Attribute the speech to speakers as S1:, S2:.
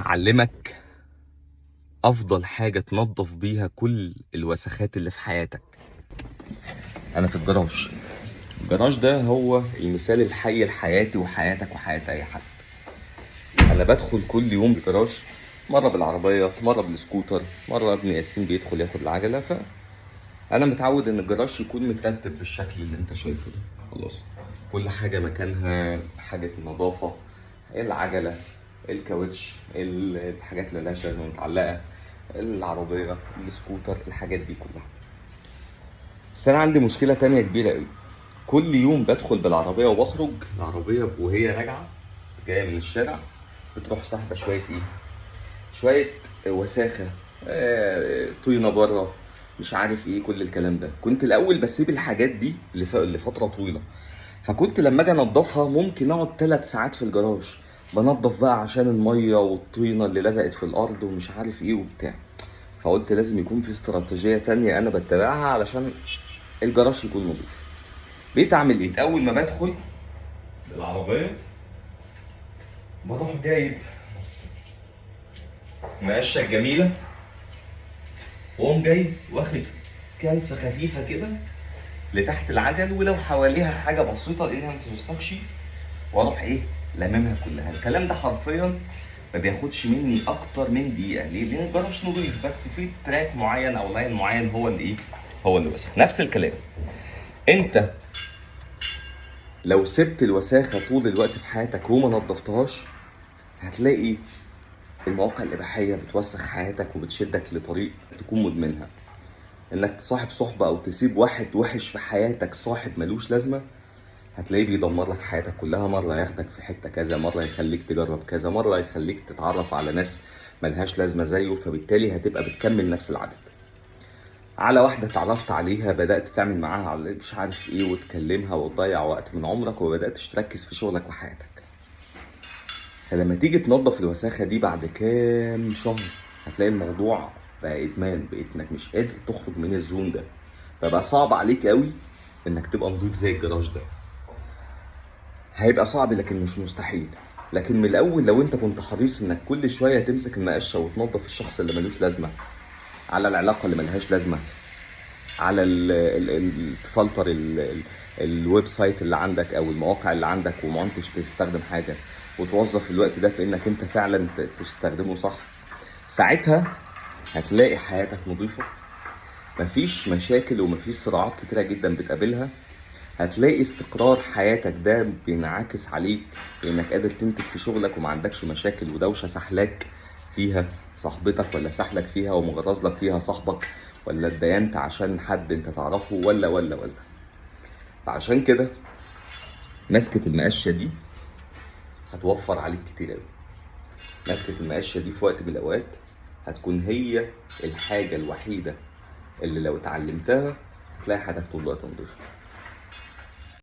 S1: أعلمك أفضل حاجة تنظف بيها كل الوسخات اللي في حياتك. أنا في الجراج. الجراج ده هو المثال الحي لحياتي وحياتك وحياة أي حد. أنا بدخل كل يوم الجراج، مرة بالعربية، مرة بالسكوتر، مرة ابن ياسين بيدخل ياخد العجلة. فأنا متعود إن الجراج يكون مترتب بالشكل اللي أنت شايفه ده. خلاص، كل حاجة مكانها، حاجة النظافة، العجلة، الكاوتش، الحاجات اللي لهاش لازمة متعلقة، العربية، السكوتر، الحاجات دي كلها. بس أنا عندي مشكلة تانية كبيرة أوي. كل يوم بدخل بالعربية وبخرج، العربية وهي راجعة جاية من الشارع بتروح سحبة شوية شوية وساخة، طينة بره، مش عارف ايه كل الكلام ده. كنت الأول بسيب الحاجات دي لفترة طويلة، فكنت لما اجي انضفها ممكن اقعد 3 ساعات في الجراج بنضف بقى عشان المية والطينة اللي لزقت في الأرض ومش عارف ايه وبتاع. فقلت لازم يكون في استراتيجية تانية أنا بتبعها علشان الجراج يكون نظيف. بقيت أعمل إيه؟ أول ما بدخل بالعربية بروح جايب مقشة جميلة، وأقوم جاي واخد كنسة خفيفة كده لتحت العجل، ولو حواليها حاجة بسيطة لأنها ما تتوسخش، وأروح إيه؟ لممها كلها. الكلام ده حرفيا ما بياخدش مني أكتر من دقيقة. ليه؟ لأن الجراج نظيف، بس في تراك معين أو لاين معين هو اللي إيه؟ هو اللي وسخ. نفس الكلام، أنت لو سبت الوساخة طول الوقت في حياتك وما نظفتهاش، هتلاقي المواقع الإباحية بتوسخ حياتك وبتشدك لطريق تكون مدمنها. إنك تصاحب صحبة أو تسيب واحد وحش في حياتك، صاحب ملوش لازمة، هتلاقيه بيدمر لك حياتك كلها. مرة ياخدك في حتة كذا، مرة يخليك تجرب كذا، مرة يخليك تتعرف على ناس ملهاش لازمة زيه، فبالتالي هتبقى بتكمل نفس العدد. على واحدة اتعرفت عليها بدأت تعمل معاها على مش عارف ايه وتكلمها وتضيع وقت من عمرك وبدأتش تركز في شغلك وحياتك. فلما تيجي تنظف الوساخة دي بعد كام شهر هتلاقي الموضوع بقى إدمان، بقيت إنك مش قادر تخرج من الزون ده، فبقى صعب عليك قوي إنك تبقى نضيف زي الجراج ده. هيبقى صعب لكن مش مستحيل. لكن من الأول لو أنت كنت حريص إنك كل شوية تمسك المقشة وتنظف الشخص اللي ملوش لازمة، على العلاقة اللي ملهاش لازمة، على تفلتر الويب سايت اللي عندك او المواقع اللي عندك وما انتش تستخدم حاجه، وتوظف الوقت ده في انك انت فعلا تستخدمه صح، ساعتها هتلاقي حياتك نظيفه، مفيش مشاكل ومفيش صراعات كتيره جدا بتقابلها. هتلاقي استقرار حياتك ده بينعكس عليك في انك قادر تنتج في شغلك وما عندكش مشاكل ودوشه سحلاك فيها صاحبتك، ولا سحلك فيها ومغرز لك فيها صاحبك، ولا اتدينت عشان حد انت تعرفه، ولا. فعشان كده مسكة المقشة دي هتوفر عليك كتير قوي. مسكة المقشة دي في وقت من الاوقات هتكون هي الحاجة الوحيدة اللي لو اتعلمتها هتلاقي حياتك طول الوقت نضيفة.